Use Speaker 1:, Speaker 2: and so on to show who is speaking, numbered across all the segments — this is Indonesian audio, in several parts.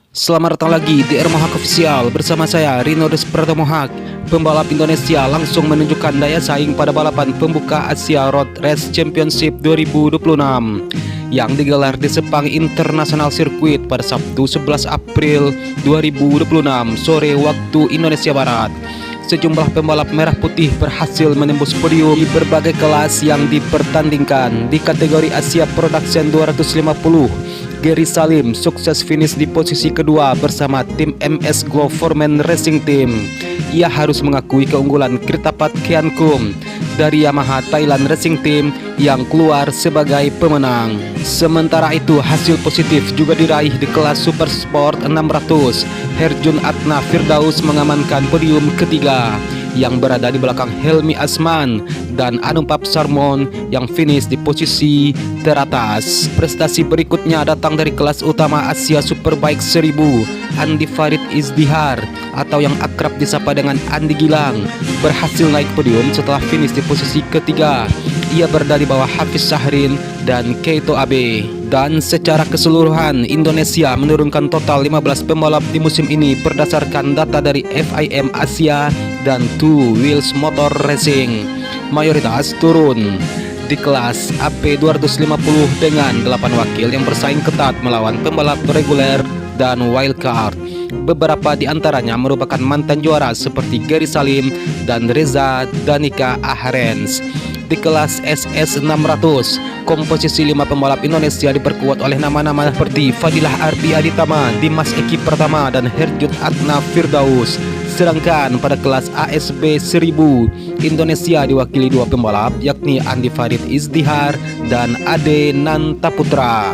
Speaker 1: Selamat datang lagi di Mohak Official bersama saya Rino Desperado Mohak. Pembalap Indonesia langsung menunjukkan daya saing pada balapan pembuka Asia Road Race Championship 2026 yang digelar di Sepang International Circuit pada Sabtu 11 April 2026 sore waktu Indonesia Barat. Sejumlah pembalap merah putih berhasil menembus podium di berbagai kelas yang dipertandingkan. Di kategori Asia Production 250, Gary Salim sukses finish di posisi kedua bersama tim MS Glow Foreman Racing Team. Ia harus mengakui keunggulan Kritapat Kiankum dari Yamaha Thailand Racing Team yang keluar sebagai pemenang. Sementara itu hasil positif juga diraih di kelas Super Sport 600. Herjun Atna Firdaus mengamankan podium ketiga yang berada di belakang Helmi Asman dan Anumpap Sarmon yang finish di posisi teratas. Prestasi berikutnya datang dari kelas utama Asia Superbike 1000. Andi Farid Izdihar atau yang akrab disapa dengan Andi Gilang berhasil naik podium setelah finish di posisi ketiga. Ia berada di bawah Hafiz Syahrin dan Keito Abe. Dan secara keseluruhan Indonesia menurunkan total 15 pembalap di musim ini berdasarkan data dari FIM Asia dan Two Wheels Motor Racing. Mayoritas turun di kelas AP 250 dengan 8 wakil yang bersaing ketat melawan pembalap reguler dan wildcard. Beberapa di antaranya merupakan mantan juara seperti Gary Salim dan Reza Danika Ahrens. Di kelas SS 600, komposisi 5 pembalap Indonesia diperkuat oleh nama-nama seperti Fadilah Arbi Aditama, Dimas Eki Pertama, dan Herjun Atna Firdaus. Sedangkan pada kelas ASB 1000, Indonesia diwakili 2 pembalap yakni Andi Farid Izdihar dan Ade Nantaputra.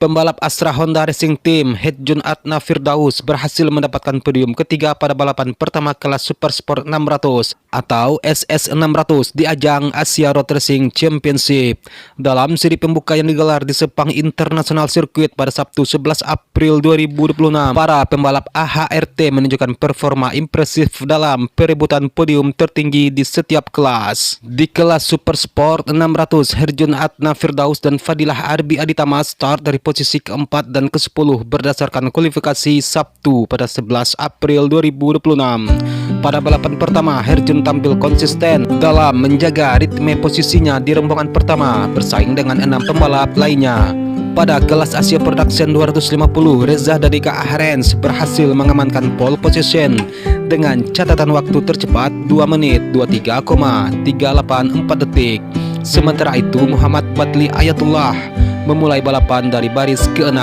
Speaker 1: Pembalap Astra Honda Racing Team Herjun Atna Firdaus berhasil mendapatkan podium ketiga pada balapan pertama kelas Super Sport 600 atau SS 600 di ajang Asia Road Racing Championship. Dalam seri pembuka yang digelar di Sepang International Circuit pada Sabtu 11 April 2026, para pembalap AHRT menunjukkan performa impresif dalam perebutan podium tertinggi di setiap kelas. Di kelas Super Sport 600, Herjun Atna Firdaus dan Fadilah Arbi Aditama start dari posisi keempat dan ke-10 berdasarkan kualifikasi Sabtu pada 11 April 2026. Pada balapan pertama, Herjun tampil konsisten dalam menjaga ritme posisinya di rombongan pertama bersaing dengan 6 pembalap lainnya. Pada kelas Asia Production 250, Reza Danika Ahrens berhasil mengamankan pole position dengan catatan waktu tercepat 2 menit 23,384 detik. Sementara itu, Muhammad Batli Ayatullah memulai balapan dari baris ke-6.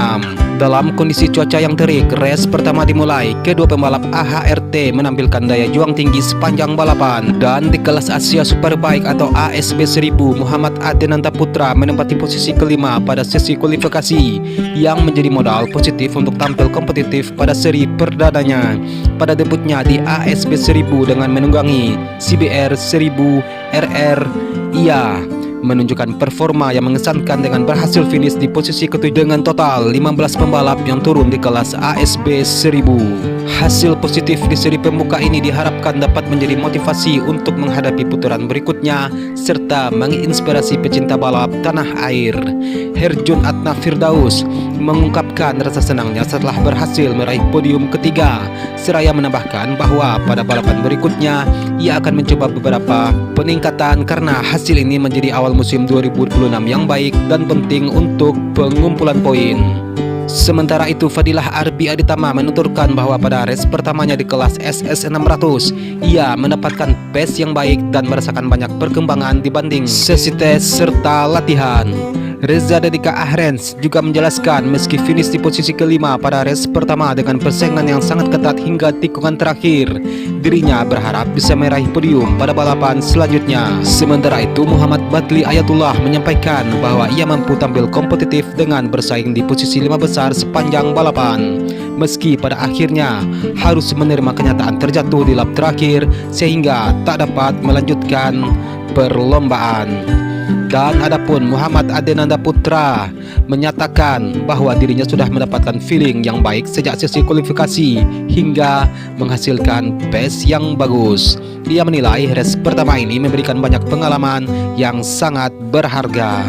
Speaker 1: Dalam kondisi cuaca yang terik, race pertama dimulai. Kedua pembalap AHRT menampilkan daya juang tinggi sepanjang balapan. Dan di kelas Asia Superbike atau ASB 1000, Muhammad Adenanta Putra menempati posisi kelima pada sesi kualifikasi yang menjadi modal positif untuk tampil kompetitif pada seri perdananya. Pada debutnya di ASB 1000 dengan menunggangi CBR 1000 RR, ia menunjukkan performa yang mengesankan dengan berhasil finish di posisi ke-7 dengan total 15 pembalap yang turun di kelas ASB 1000. Hasil positif di seri pembuka ini diharapkan dapat menjadi motivasi untuk menghadapi putaran berikutnya serta menginspirasi pecinta balap tanah air. Herjun Atna Firdaus mengungkapkan rasa senangnya setelah berhasil meraih podium ketiga, seraya menambahkan bahwa pada balapan berikutnya ia akan mencoba beberapa peningkatan karena hasil ini menjadi awal musim 2026 yang baik dan penting untuk pengumpulan poin. Sementara itu, Fadilah Arbi Aditama menuturkan bahwa pada race pertamanya di kelas SS 600, ia mendapatkan pace yang baik dan merasakan banyak perkembangan dibanding sesi tes serta latihan. Reza Danika Ahrens juga menjelaskan meski finish di posisi kelima pada race pertama dengan persaingan yang sangat ketat hingga tikungan terakhir, dirinya berharap bisa meraih podium pada balapan selanjutnya. Sementara itu, Muhammad Batli Ayatullah menyampaikan bahwa ia mampu tampil kompetitif dengan bersaing di posisi 5 besar sepanjang balapan. Meski pada akhirnya harus menerima kenyataan terjatuh di lap terakhir sehingga tak dapat melanjutkan perlombaan. Dan adapun Muhammad Adenanda Putra menyatakan bahwa dirinya sudah mendapatkan feeling yang baik sejak sesi kualifikasi hingga menghasilkan pace yang bagus. Dia menilai race pertama ini memberikan banyak pengalaman yang sangat berharga.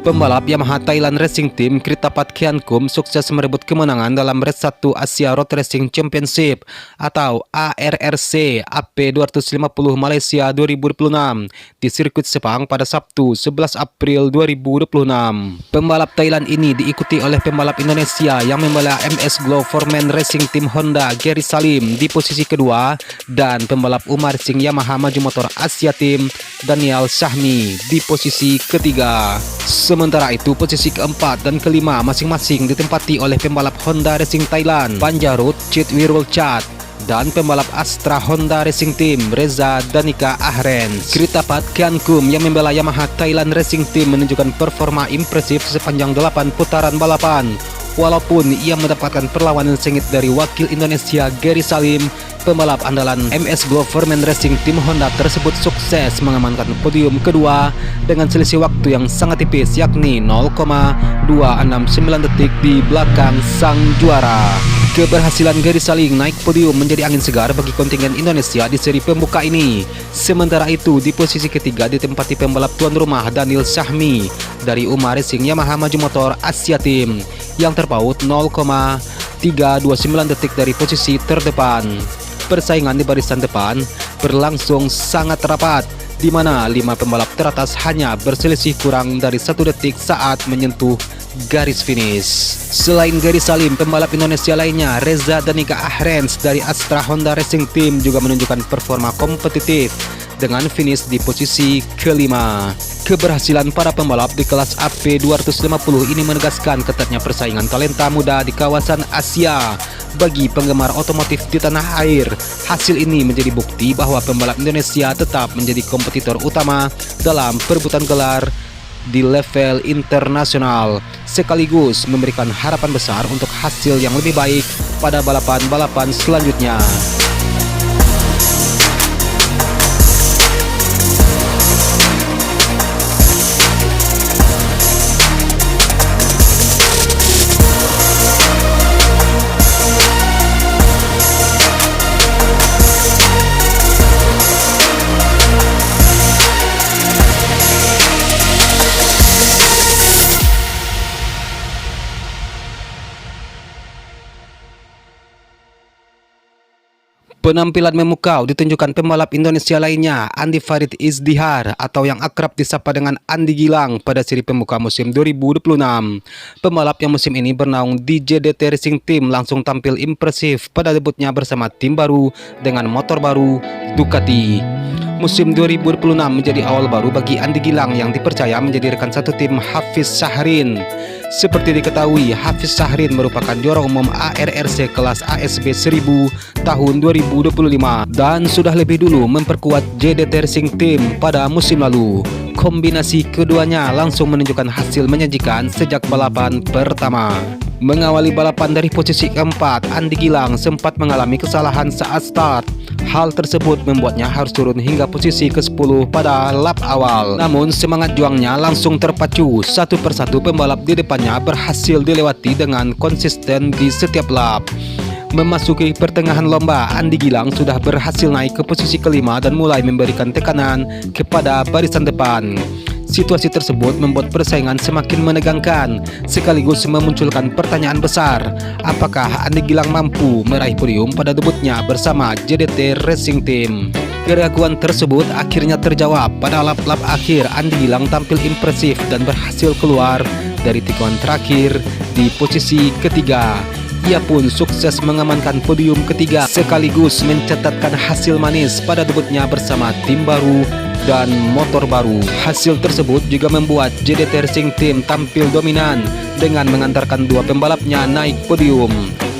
Speaker 1: Pembalap Yamaha Thailand Racing Team Kritapat Kiankum sukses merebut kemenangan dalam Race 1 Asia Road Racing Championship atau ARRC AP 250 Malaysia 2026 di sirkuit Sepang pada Sabtu 11 April 2026. Pembalap Thailand ini diikuti oleh pembalap Indonesia yang membalap MS Glow Foreman Racing Team Honda Gary Salim di posisi kedua dan pembalap Umar Racing Yamaha Maju Motor Asia Team Daniel Syahmi di posisi ketiga. Sementara itu, posisi keempat dan kelima masing-masing ditempati oleh pembalap Honda Racing Thailand Panjarut Chitwirul Chat dan pembalap Astra Honda Racing Team Reza Danika Ahrens. Kritapat Kiankum yang membela Yamaha Thailand Racing Team menunjukkan performa impresif sepanjang 8 putaran balapan. Walaupun ia mendapatkan perlawanan sengit dari wakil Indonesia Gary Salim, pembalap andalan MS Glow Foreman Racing Team Honda tersebut sukses mengamankan podium kedua dengan selisih waktu yang sangat tipis yakni 0,269 detik di belakang sang juara. Keberhasilan Gary Salim naik podium menjadi angin segar bagi kontingen Indonesia di seri pembuka ini. Sementara itu, di posisi ketiga ditempati pembalap tuan rumah Daniel Syahmi dari Umar Racing Yamaha Maju Motor Asia Team yang terpaut 0,329 detik dari posisi terdepan. Persaingan di barisan depan berlangsung sangat rapat, di mana 5 pembalap teratas hanya berselisih kurang dari 1 detik saat menyentuh garis finish. Selain Gary Salim, pembalap Indonesia lainnya Reza Danika Ahrens dari Astra Honda Racing Team juga menunjukkan performa kompetitif dengan finish di posisi kelima. Keberhasilan para pembalap di kelas AP 250 ini menegaskan ketatnya persaingan talenta muda di kawasan Asia bagi penggemar otomotif di tanah air. Hasil ini menjadi bukti bahwa pembalap Indonesia tetap menjadi kompetitor utama dalam perebutan gelar di level internasional, sekaligus memberikan harapan besar untuk hasil yang lebih baik pada balapan-balapan selanjutnya. Penampilan memukau ditunjukkan pembalap Indonesia lainnya, Andi Farid Izdihar atau yang akrab disapa dengan Andi Gilang pada seri pembuka musim 2026. Pembalap yang musim ini bernaung di JDT Racing Team langsung tampil impresif pada debutnya bersama tim baru dengan motor baru Ducati. Musim 2026 menjadi awal baru bagi Andi Gilang yang dipercaya menjadi rekan satu tim Hafiz Syahrin. Seperti diketahui, Hafiz Syahrin merupakan juara umum ARRC kelas ASB 1000 tahun 2025 dan sudah lebih dulu memperkuat JDT Racing Team pada musim lalu. Kombinasi keduanya langsung menunjukkan hasil menjanjikan sejak balapan pertama. Mengawali balapan dari posisi keempat, Andi Gilang sempat mengalami kesalahan saat start. Hal tersebut membuatnya harus turun hingga posisi ke-10 pada lap awal. Namun semangat juangnya langsung terpacu. Satu persatu pembalap di depannya berhasil dilewati dengan konsisten di setiap lap. Memasuki pertengahan lomba, Andi Gilang sudah berhasil naik ke posisi kelima dan mulai memberikan tekanan kepada barisan depan. Situasi tersebut membuat persaingan semakin menegangkan, sekaligus memunculkan pertanyaan besar, apakah Andi Gilang mampu meraih podium pada debutnya bersama JDT Racing Team? Keraguan tersebut akhirnya terjawab pada lap-lap akhir. Andi Gilang tampil impresif dan berhasil keluar dari tikungan terakhir di posisi ketiga. Ia pun sukses mengamankan podium ketiga sekaligus mencatatkan hasil manis pada debutnya bersama tim baru dan motor baru. Hasil tersebut juga membuat JDT Racing Team tampil dominan dengan mengantarkan dua pembalapnya naik podium.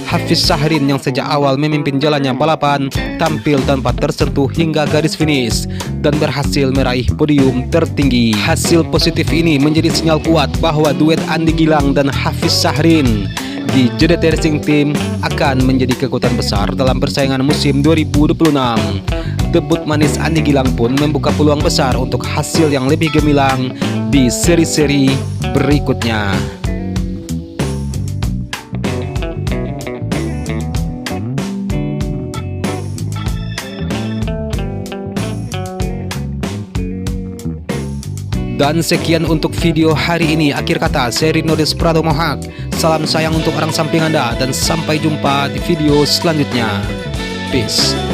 Speaker 1: Hafiz Syahrin yang sejak awal memimpin jalannya balapan tampil tanpa tersentuh hingga garis finish dan berhasil meraih podium tertinggi. Hasil positif ini menjadi sinyal kuat bahwa duet Andi Gilang dan Hafiz Syahrin di JDT Racing Team akan menjadi kekuatan besar dalam persaingan musim 2026. Debut manis Andi Gilang pun membuka peluang besar untuk hasil yang lebih gemilang di seri-seri berikutnya. Dan sekian untuk video hari ini. Akhir kata, saya Rino Desprado Mohak. Salam sayang untuk orang samping Anda dan sampai jumpa di video selanjutnya. Peace.